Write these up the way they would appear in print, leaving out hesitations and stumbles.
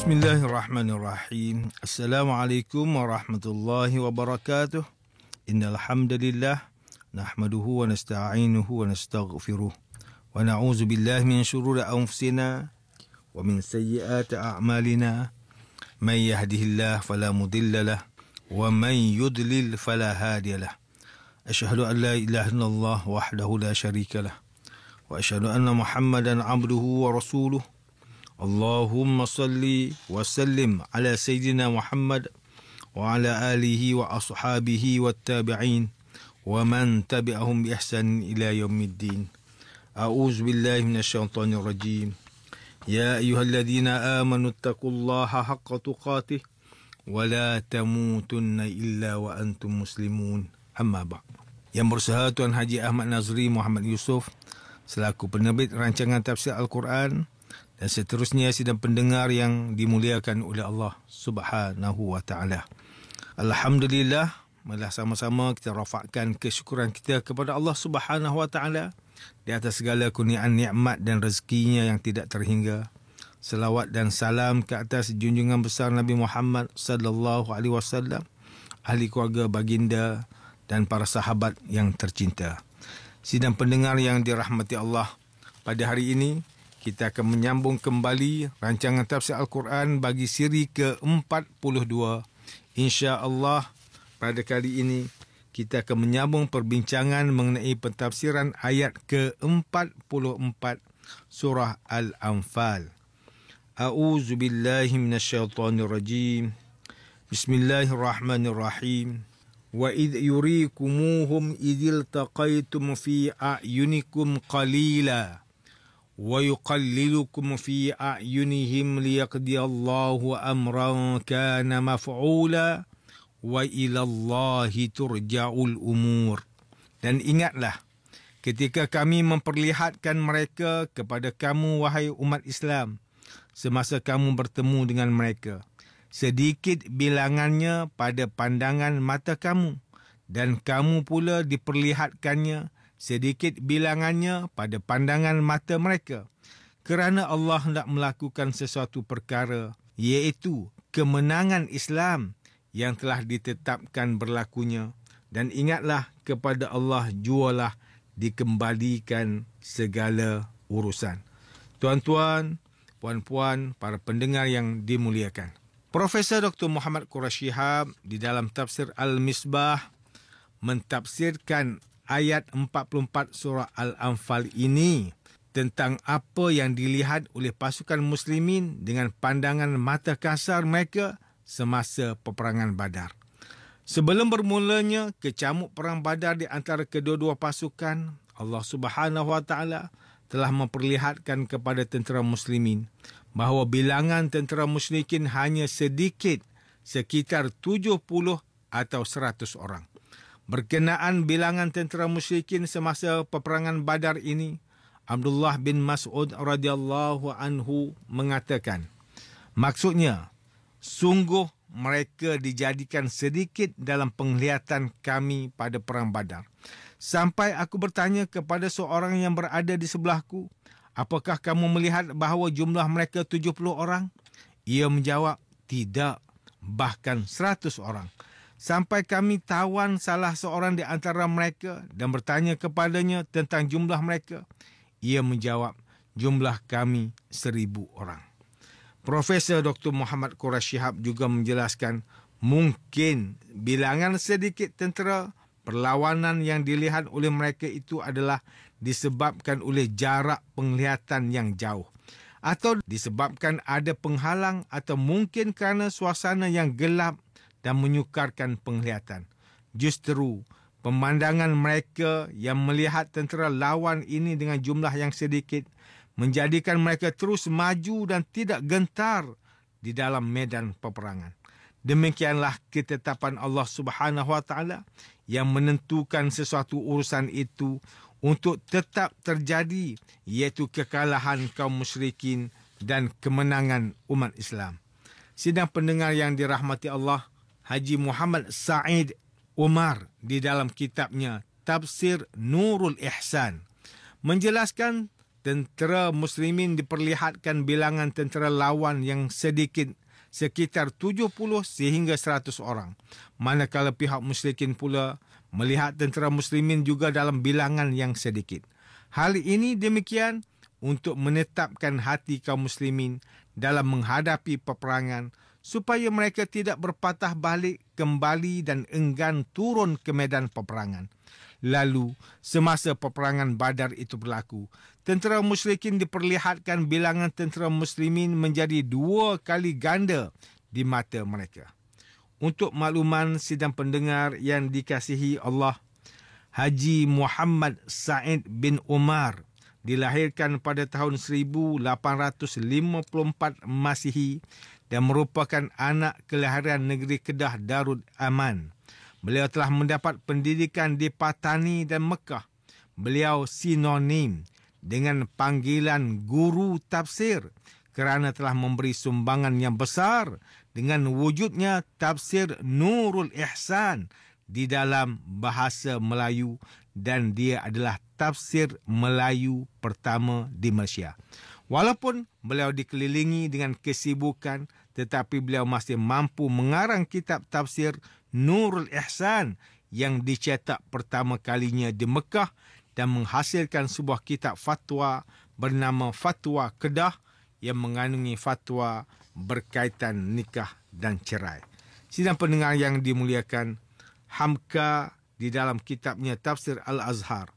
Bismillahirrahmanirrahim. Assalamualaikum warahmatullahi wabarakatuh. Innal hamdalillah nahmaduhu wa nasta'inuhu wa nastaghfiruh wa na'udzu billahi min shururi anfusina wa min sayyiati a'malina. May yahdihillahu fala mudilla lahu wa man yudlil fala hadiya lahu. Asyhadu an la ilaha illallah wahdahu la syarika lahu wa asyhadu anna Muhammadan 'abduhu wa rasuluh. Allahumma salli wa sallim ala Sayyidina Muhammad wa ala alihi wa ashabihi wa tabi'in wa man tabi'ahum bi ihsan ila yaumiddin. A'udzu billahi minasyaitonir rajim. Ya ayyuhalladzina amanu taqullaha haqqa tuqatih wa la tamutunna illa wa antum muslimun. Amma ba'd. Yang berusaha Tuan Haji Ahmad Nazri Muhammad Yusof selaku penerbit rancangan tafsir Al-Quran dan seterusnya sidang pendengar yang dimuliakan oleh Allah Subhanahu wa taala. Alhamdulillah, marilah sama-sama kita rafakkan kesyukuran kita kepada Allah Subhanahu wa taala di atas segala kurniaan nikmat dan rezekinya yang tidak terhingga. Selawat dan salam ke atas junjungan besar Nabi Muhammad sallallahu alaihi wasallam, ahli keluarga baginda dan para sahabat yang tercinta. Sidang pendengar yang dirahmati Allah, pada hari ini kita akan menyambung kembali rancangan tafsir Al-Quran bagi siri ke-42. InsyaAllah pada kali ini kita akan menyambung perbincangan mengenai pentafsiran ayat ke-44 surah Al-Anfal. A'udzu billahi minasyaitonir rajim. Bismillahirrahmanirrahim. Wa idh yurikumuhum idhil taqaitum fi a'yunikum qalila wa yuqallilukum fi a'yunihim liyaqdiyallahu amran kana maf'ula wa ilallahi turja'ul umur. Dan ingatlah ketika kami memperlihatkan mereka kepada kamu wahai umat Islam semasa kamu bertemu dengan mereka, sedikit bilangannya pada pandangan mata kamu, dan kamu pula diperlihatkannya sedikit bilangannya pada pandangan mata mereka, kerana Allah hendak melakukan sesuatu perkara, iaitu kemenangan Islam yang telah ditetapkan berlakunya. Dan ingatlah kepada Allah jualah dikembalikan segala urusan. Tuan-tuan, puan-puan, para pendengar yang dimuliakan, Profesor Dr. Muhammad Quraisy Shihab di dalam tafsir Al-Misbah mentafsirkan ayat 44 surah Al-Anfal ini tentang apa yang dilihat oleh pasukan muslimin dengan pandangan mata kasar mereka semasa peperangan Badar. Sebelum bermulanya kecamuk perang Badar di antara kedua-dua pasukan, Allah Subhanahu wa taala telah memperlihatkan kepada tentera muslimin bahawa bilangan tentera musyrikin hanya sedikit, sekitar 70 atau 100 orang. Berkenaan bilangan tentera musyrikin semasa peperangan Badar ini, Abdullah bin Mas'ud radhiyallahu anhu mengatakan, maksudnya, sungguh mereka dijadikan sedikit dalam penglihatan kami pada perang Badar. Sampai aku bertanya kepada seorang yang berada di sebelahku, apakah kamu melihat bahawa jumlah mereka 70 orang? Ia menjawab, tidak, bahkan 100 orang. Sampai kami tawan salah seorang di antara mereka dan bertanya kepadanya tentang jumlah mereka. Ia menjawab, jumlah kami 1000 orang. Profesor Dr. Muhammad Quraisy Shihab juga menjelaskan, mungkin bilangan sedikit tentera perlawanan yang dilihat oleh mereka itu adalah disebabkan oleh jarak penglihatan yang jauh, atau disebabkan ada penghalang, atau mungkin kerana suasana yang gelap dan menyukarkan penglihatan. Justru pemandangan mereka yang melihat tentera lawan ini dengan jumlah yang sedikit menjadikan mereka terus maju dan tidak gentar di dalam medan peperangan. Demikianlah ketetapan Allah Subhanahu wa taala yang menentukan sesuatu urusan itu untuk tetap terjadi, iaitu kekalahan kaum musyrikin dan kemenangan umat Islam. Sidang pendengar yang dirahmati Allah, Haji Muhammad Sa'id Umar di dalam kitabnya Tafsir Nurul Ihsan menjelaskan tentera muslimin diperlihatkan bilangan tentera lawan yang sedikit, sekitar 70 sehingga 100 orang. Manakala pihak musyrikin pula melihat tentera muslimin juga dalam bilangan yang sedikit. Hal ini demikian untuk menetapkan hati kaum muslimin dalam menghadapi peperangan supaya mereka tidak berpatah balik kembali dan enggan turun ke medan peperangan. Lalu, semasa peperangan Badar itu berlaku, tentera musyrikin diperlihatkan bilangan tentera muslimin menjadi 2 kali ganda di mata mereka. Untuk makluman sidang pendengar yang dikasihi Allah, Haji Muhammad Said bin Umar dilahirkan pada tahun 1854 Masihi dan merupakan anak kelahiran negeri Kedah Darul Aman. Beliau telah mendapat pendidikan di Patani dan Mekah. Beliau sinonim dengan panggilan guru tafsir kerana telah memberi sumbangan yang besar dengan wujudnya tafsir Nurul Ihsan di dalam bahasa Melayu, dan dia adalah tafsir Melayu pertama di Malaysia. Walaupun beliau dikelilingi dengan kesibukan, tetapi beliau masih mampu mengarang kitab tafsir Nurul Ihsan yang dicetak pertama kalinya di Mekah dan menghasilkan sebuah kitab fatwa bernama Fatwa Kedah yang mengandungi fatwa berkaitan nikah dan cerai. Sidang pendengar yang dimuliakan, Hamka di dalam kitabnya Tafsir Al-Azhar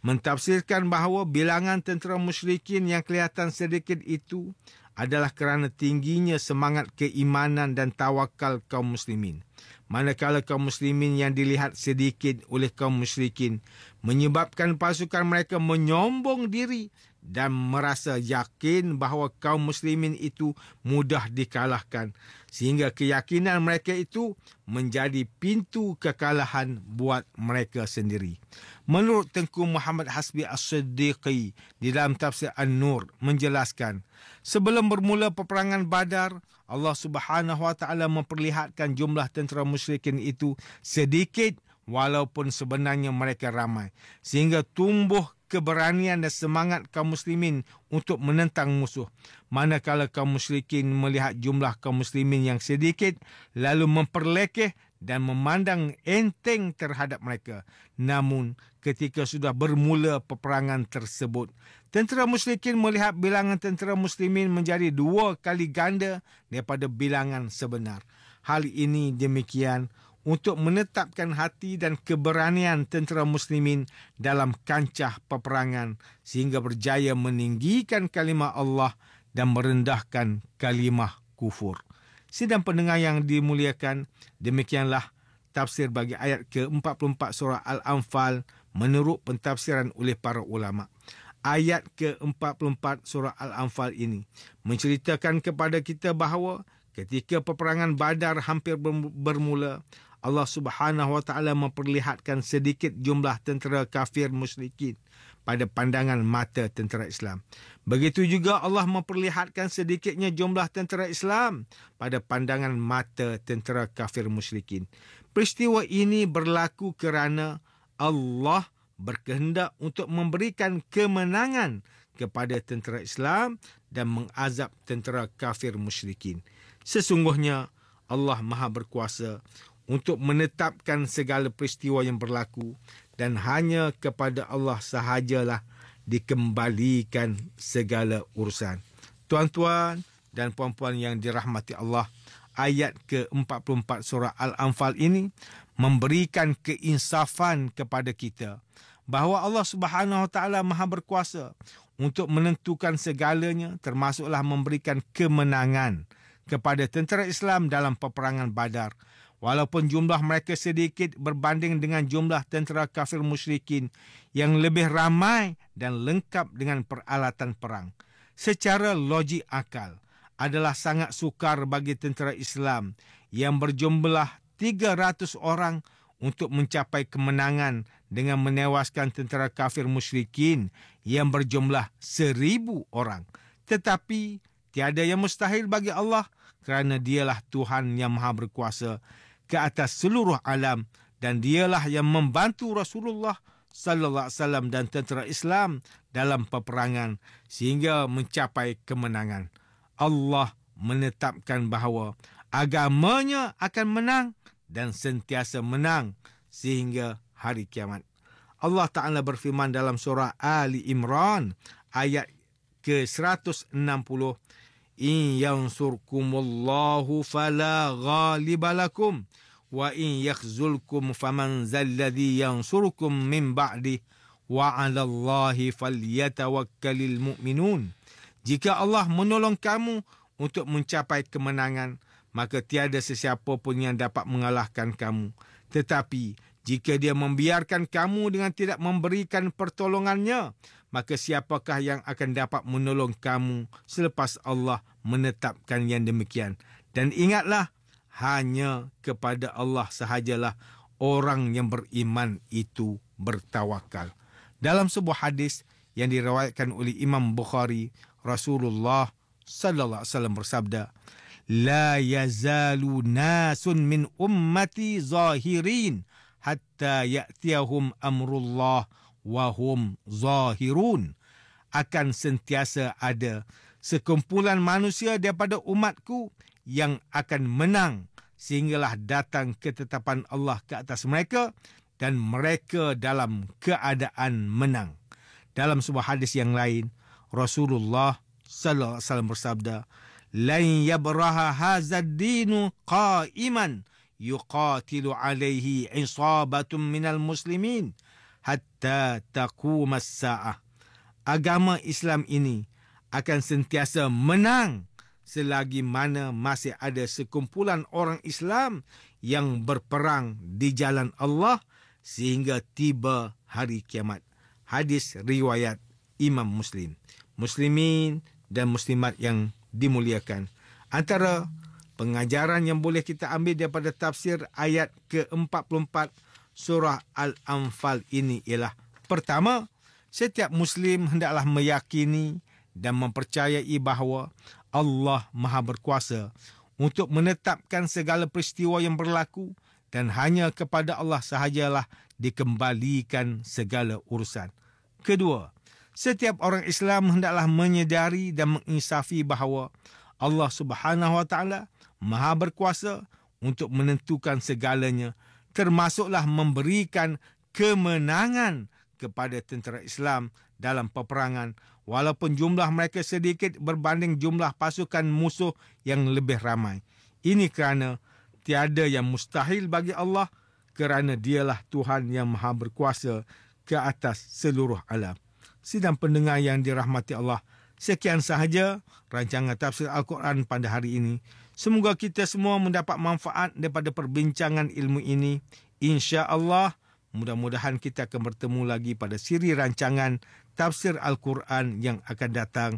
mentafsirkan bahawa bilangan tentera musyrikin yang kelihatan sedikit itu adalah kerana tingginya semangat keimanan dan tawakal kaum muslimin. Manakala kaum muslimin yang dilihat sedikit oleh kaum musyrikin menyebabkan pasukan mereka menyombong diri dan merasa yakin bahawa kaum muslimin itu mudah dikalahkan, sehingga keyakinan mereka itu menjadi pintu kekalahan buat mereka sendiri. Menurut Tengku Muhammad Hasbi As-Siddiqi di dalam tafsir An-Nur menjelaskan, sebelum bermula peperangan Badar, Allah Subhanahu Wa Taala memperlihatkan jumlah tentera musyrikin itu sedikit walaupun sebenarnya mereka ramai, sehingga tumbuh keberanian dan semangat kaum muslimin untuk menentang musuh. Manakala kaum musyrikin melihat jumlah kaum muslimin yang sedikit, lalu memperlekeh dan memandang enteng terhadap mereka. Namun, ketika sudah bermula peperangan tersebut, tentera musyrikin melihat bilangan tentera muslimin menjadi 2 kali ganda daripada bilangan sebenar. Hal ini demikian untuk menetapkan hati dan keberanian tentera muslimin dalam kancah peperangan sehingga berjaya meninggikan kalimah Allah dan merendahkan kalimah kufur. Sidang pendengar yang dimuliakan, demikianlah tafsir bagi ayat ke-44 surah Al-Anfal menurut pentafsiran oleh para ulama. Ayat ke-44 surah Al-Anfal ini menceritakan kepada kita bahawa ketika peperangan Badar hampir bermula, Allah Subhanahu Wa Taala memperlihatkan sedikit jumlah tentera kafir musyrikin pada pandangan mata tentera Islam. Begitu juga Allah memperlihatkan sedikitnya jumlah tentera Islam pada pandangan mata tentera kafir musyrikin. Peristiwa ini berlaku kerana Allah berkehendak untuk memberikan kemenangan kepada tentera Islam dan mengazab tentera kafir musyrikin. Sesungguhnya Allah Maha Berkuasa untuk menetapkan segala peristiwa yang berlaku, dan hanya kepada Allah sahajalah dikembalikan segala urusan. Tuan-tuan dan puan-puan yang dirahmati Allah, ayat ke-44 surah Al-Anfal ini memberikan keinsafan kepada kita bahawa Allah Subhanahu Wa Taala Maha Berkuasa untuk menentukan segalanya, termasuklah memberikan kemenangan kepada tentera Islam dalam peperangan Badar. Walaupun jumlah mereka sedikit berbanding dengan jumlah tentera kafir musyrikin yang lebih ramai dan lengkap dengan peralatan perang. Secara logik akal, adalah sangat sukar bagi tentera Islam yang berjumlah 300 orang untuk mencapai kemenangan dengan menewaskan tentera kafir musyrikin yang berjumlah 1,000 orang. Tetapi tiada yang mustahil bagi Allah kerana dialah Tuhan yang Maha Berkuasa ke atas seluruh alam, dan dialah yang membantu Rasulullah sallallahu alaihi wasallam dan tentera Islam dalam peperangan sehingga mencapai kemenangan. Allah menetapkan bahawa agamanya akan menang dan sentiasa menang sehingga hari kiamat. Allah Ta'ala berfirman dalam surah Ali Imran ayat ke-160, In yansurkumullahu fala ghaliba lakum wa in yakhzulkum faman zalladhi yansurukum min ba'dih wa 'alallahi falyatawakkalul mu'minun. Jika Allah menolong kamu untuk mencapai kemenangan, maka tiada sesiapa pun yang dapat mengalahkan kamu. Tetapi jika dia membiarkan kamu dengan tidak memberikan pertolongannya, maka siapakah yang akan dapat menolong kamu selepas Allah menetapkan yang demikian? Dan ingatlah, hanya kepada Allah sahajalah orang yang beriman itu bertawakal. Dalam sebuah hadis yang diriwayatkan oleh Imam Bukhari, Rasulullah sallallahu alaihi wasallam bersabda, La yazalu nasun min ummati zahirin hatta ya'tiyahum amrullah wa hum zahirun. Akan sentiasa ada sekumpulan manusia daripada umatku yang akan menang sehinggalah datang ketetapan Allah ke atas mereka dan mereka dalam keadaan menang. Dalam sebuah hadis yang lain, Rasulullah sallallahu alaihi wasallam bersabda, Lan yabraha hazad dinu qa'iman yuqatilu alaihi isabatun minal muslimin hatta taqumas sa'ah. Agama Islam ini akan sentiasa menang selagi mana masih ada sekumpulan orang Islam yang berperang di jalan Allah sehingga tiba hari kiamat. Hadis riwayat Imam Muslim. Muslimin dan muslimat yang dimuliakan, antara pengajaran yang boleh kita ambil daripada tafsir ayat ke-44 surah Al-Anfal ini ialah, pertama, setiap Muslim hendaklah meyakini dan mempercayai bahawa Allah Maha Berkuasa untuk menetapkan segala peristiwa yang berlaku dan hanya kepada Allah sahajalah dikembalikan segala urusan. Kedua, setiap orang Islam hendaklah menyedari dan menginsafi bahawa Allah Subhanahu Wa Taala Maha Berkuasa untuk menentukan segalanya, termasuklah memberikan kemenangan kepada tentera Islam dalam peperangan walaupun jumlah mereka sedikit berbanding jumlah pasukan musuh yang lebih ramai. Ini kerana tiada yang mustahil bagi Allah kerana dialah Tuhan yang Maha Berkuasa ke atas seluruh alam. Sidang pendengar yang dirahmati Allah, sekian sahaja rancangan tafsir Al-Quran pada hari ini. Semoga kita semua mendapat manfaat daripada perbincangan ilmu ini. Insya-Allah, mudah-mudahan kita akan bertemu lagi pada siri rancangan tafsir Al-Quran yang akan datang.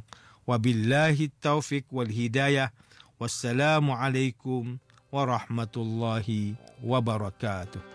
Wabillahi taufiq wal hidayah. Wassalamualaikum warahmatullahi wabarakatuh.